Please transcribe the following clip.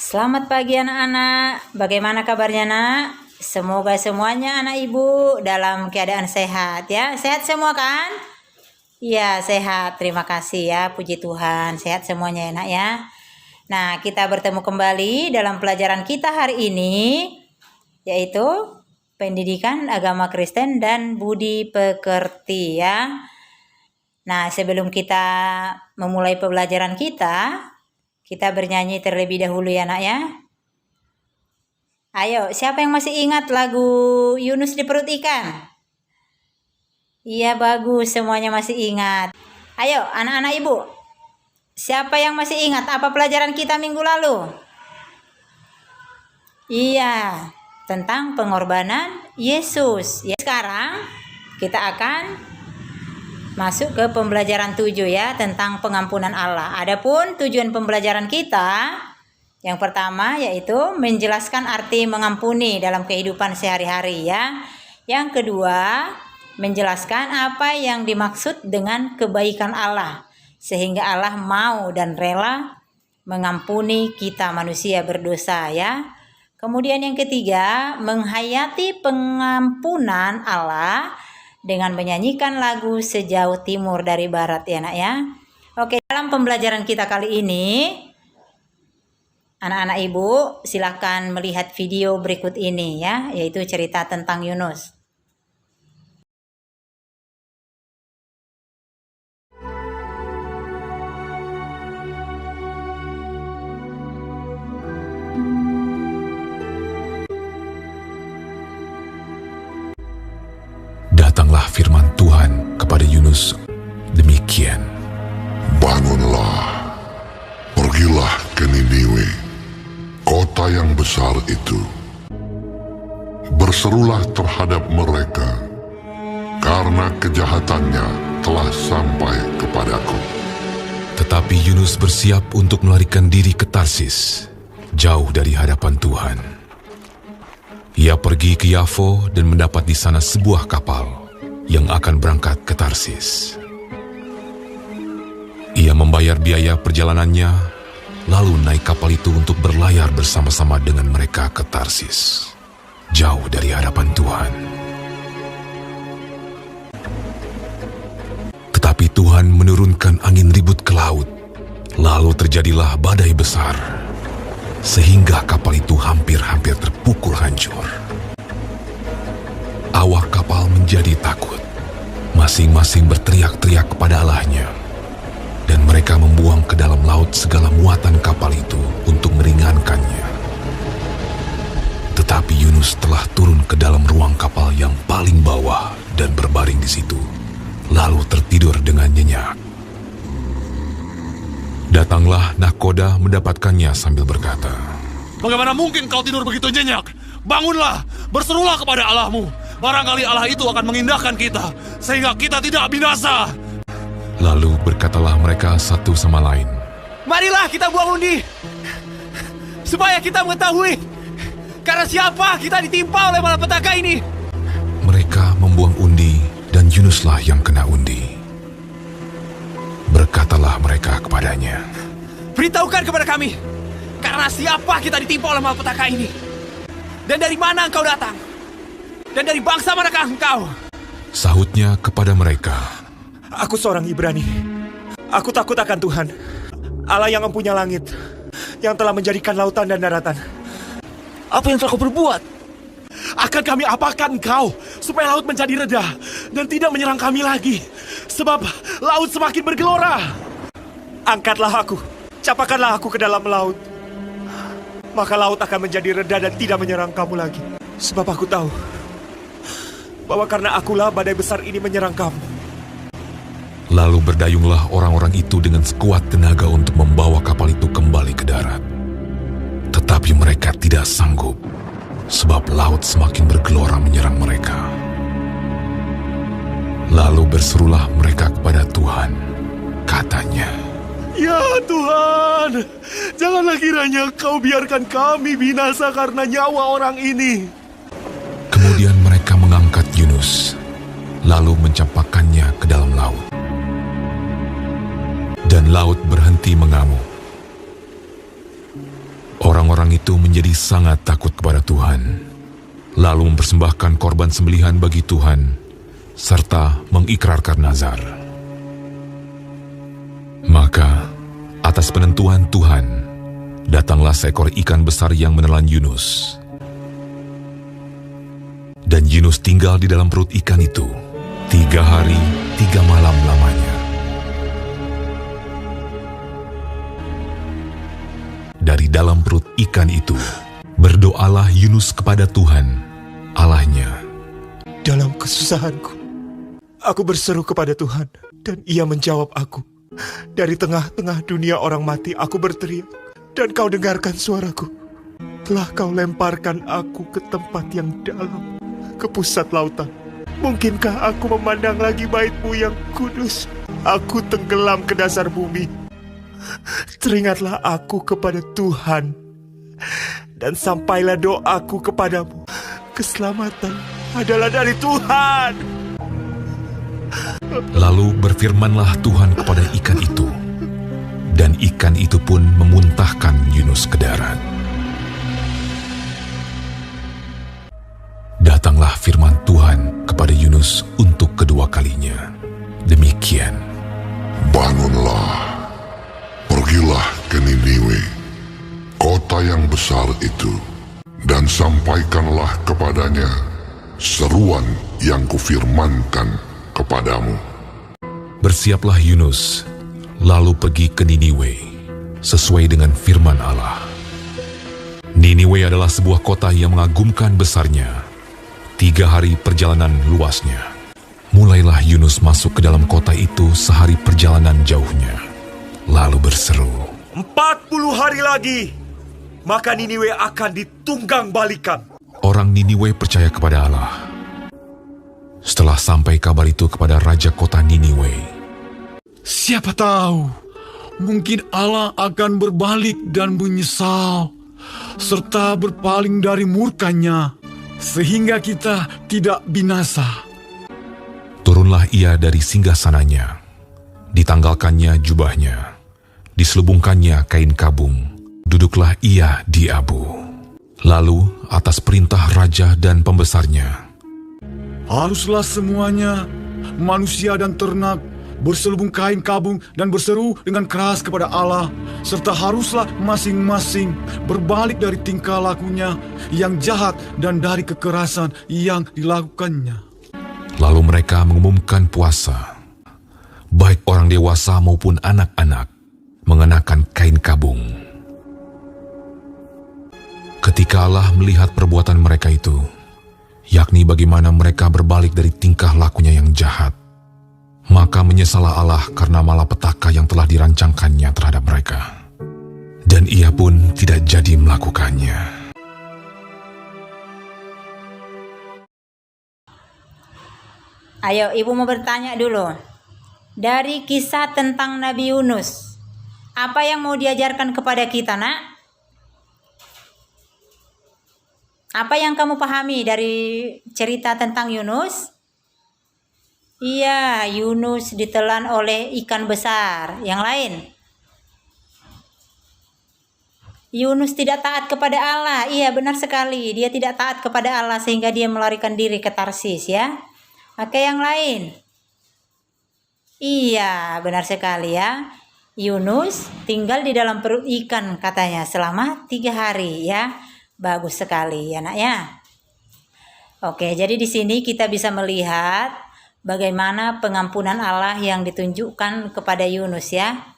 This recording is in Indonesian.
Selamat pagi anak-anak, bagaimana kabarnya nak? Semoga semuanya anak ibu dalam keadaan sehat ya. Sehat semua kan? Iya sehat, terima kasih ya, puji Tuhan. Sehat semuanya ya nak ya. Nah kita bertemu kembali dalam pelajaran kita hari ini, yaitu pendidikan agama Kristen dan budi pekerti ya. Nah sebelum kita memulai pembelajaran kita bernyanyi terlebih dahulu ya nak ya. Ayo, siapa yang masih ingat lagu Yunus di perut ikan? Iya bagus, semuanya masih ingat. Ayo anak-anak ibu, siapa yang masih ingat apa pelajaran kita minggu lalu? Iya, tentang pengorbanan Yesus. Ya, sekarang kita akan masuk ke pembelajaran 7 ya, tentang pengampunan Allah. Adapun tujuan pembelajaran kita yang pertama yaitu menjelaskan arti mengampuni dalam kehidupan sehari-hari ya. Yang kedua, menjelaskan apa yang dimaksud dengan kebaikan Allah sehingga Allah mau dan rela mengampuni kita manusia berdosa ya. Kemudian yang ketiga, menghayati pengampunan Allah dengan menyanyikan lagu Sejauh Timur dari Barat ya nak ya. Oke, dalam pembelajaran kita kali ini anak-anak ibu silakan melihat video berikut ini ya, yaitu cerita tentang Yunus. Datanglah firman Tuhan kepada Yunus demikian. Bangunlah, pergilah ke Niniwe, kota yang besar itu. Berserulah terhadap mereka, karena kejahatannya telah sampai kepadaku. Tetapi Yunus bersiap untuk melarikan diri ke Tarsis, jauh dari hadapan Tuhan. Ia pergi ke Yafo dan mendapat di sana sebuah kapal yang akan berangkat ke Tarsis. Ia membayar biaya perjalanannya, lalu naik kapal itu untuk berlayar bersama-sama dengan mereka ke Tarsis, jauh dari hadapan Tuhan. Tetapi Tuhan menurunkan angin ribut ke laut, lalu terjadilah badai besar, sehingga kapal itu hampir-hampir terpukul hancur. Awak kapal menjadi takut, masing-masing berteriak-teriak kepada Allahnya, dan mereka membuang ke dalam laut segala muatan kapal itu untuk meringankannya. Tetapi Yunus telah turun ke dalam ruang kapal yang paling bawah dan berbaring di situ, lalu tertidur dengan nyenyak. Datanglah nahkoda mendapatkannya sambil berkata, "Bagaimana mungkin kau tidur begitu nyenyak? Bangunlah, berserulah kepada Allahmu. Barangkali Allah itu akan mengindahkan kita, sehingga kita tidak binasa." Lalu berkatalah mereka satu sama lain, "Marilah kita buang undi, supaya kita mengetahui karena siapa kita ditimpa oleh malapetaka ini." Mereka membuang undi dan Yunuslah yang kena undi. Berkatalah mereka kepadanya, "Beritahukan kepada kami, karena siapa kita ditimpa oleh malapetaka ini? Dan dari mana engkau datang? Dan dari bangsa manakah engkau?" Sahutnya kepada mereka, "Aku seorang Ibrani. Aku takut akan Tuhan, Allah yang mempunyai langit, yang telah menjadikan lautan dan daratan. Apa yang telah kau berbuat? Akan kami apakan engkau, supaya laut menjadi reda dan tidak menyerang kami lagi? Sebab laut semakin bergelora." Angkatlah aku, capakanlah aku ke dalam laut. Maka laut akan menjadi reda dan tidak menyerang kamu lagi. Sebab aku tahu bahwa karena akulah badai besar ini menyerang kamu." Lalu berdayunglah orang-orang itu dengan sekuat tenaga untuk membawa kapal itu kembali ke darat. Tetapi mereka tidak sanggup, sebab laut semakin bergelora menyerang mereka. Lalu berserulah mereka kepada Tuhan, katanya, "Ya Tuhan, janganlah kiranya kau biarkan kami binasa karena nyawa orang ini." Kemudian mereka mengangkat Yunus, lalu mencampakkannya ke dalam laut. Dan laut berhenti mengamuk. Orang-orang itu menjadi sangat takut kepada Tuhan, lalu mempersembahkan korban sembelihan bagi Tuhan, serta mengikrarkan nazar. Maka, atas penentuan Tuhan, datanglah seekor ikan besar yang menelan Yunus. Dan Yunus tinggal di dalam perut ikan itu 3 hari 3 malam lamanya. Dari dalam perut ikan itu, berdoalah Yunus kepada Tuhan, Allahnya. Dalam kesusahanku, aku berseru kepada Tuhan, dan Ia menjawab aku. Dari tengah-tengah dunia orang mati, aku berteriak, dan Kau dengarkan suaraku. Telah Kau lemparkan aku ke tempat yang dalam, ke pusat lautan. Mungkinkah aku memandang lagi bait-Mu yang kudus? Aku tenggelam ke dasar bumi. Teringatlah aku kepada Tuhan, dan sampailah doaku kepadamu. Keselamatan adalah dari Tuhan. Lalu berfirmanlah Tuhan kepada ikan itu, dan ikan itu pun memuntahkan Yunus ke darat. Datanglah firman Tuhan kepada Yunus untuk kedua kalinya. Demikian. Bangunlah, pergilah ke Niniwe, kota yang besar itu, dan sampaikanlah kepadanya seruan yang kufirmankan kepadamu. Bersiaplah Yunus, lalu pergi ke Niniwe, sesuai dengan firman Allah. Niniwe adalah sebuah kota yang mengagumkan besarnya, 3 hari perjalanan luasnya. Mulailah Yunus masuk ke dalam kota itu sehari perjalanan jauhnya, lalu berseru, 40 hari lagi, maka Niniwe akan ditunggang balikan. Orang Niniwe percaya kepada Allah. Setelah sampai kabar itu kepada raja kota Niniwe, Siapa tahu, mungkin Allah akan berbalik dan menyesal, serta berpaling dari murkanya, sehingga kita tidak binasa. turunlah ia dari singgasananya, ditanggalkannya jubahnya, diselubungkannya kain kabung, duduklah ia di abu. Lalu atas perintah raja dan pembesarnya, Haruslah semuanya, manusia dan ternak, berselubung kain kabung dan berseru dengan keras kepada Allah, serta haruslah masing-masing berbalik dari tingkah lakunya yang jahat dan dari kekerasan yang dilakukannya. lalu mereka mengumumkan puasa. Baik orang dewasa maupun anak-anak mengenakan kain kabung. Ketika Allah melihat perbuatan mereka itu, yakni bagaimana mereka berbalik dari tingkah lakunya yang jahat, maka menyesallah Allah karena malapetaka yang telah dirancangkannya terhadap mereka. Dan ia pun tidak jadi melakukannya. Ayo, Ibu mau bertanya dulu. Dari kisah tentang Nabi Yunus, apa yang mau diajarkan kepada kita, Nak? Apa yang kamu pahami dari cerita tentang Yunus? Iya, Yunus ditelan oleh ikan besar. Yang lain? Yunus tidak taat kepada Allah. Iya, benar sekali. Dia tidak taat kepada Allah sehingga dia melarikan diri ke Tarsis, ya. Oke, yang lain? Iya, benar sekali ya. Yunus tinggal di dalam perut ikan katanya selama 3 hari ya. Bagus sekali ya, Nak ya. Oke, jadi di sini kita bisa melihat bagaimana pengampunan Allah yang ditunjukkan kepada Yunus ya.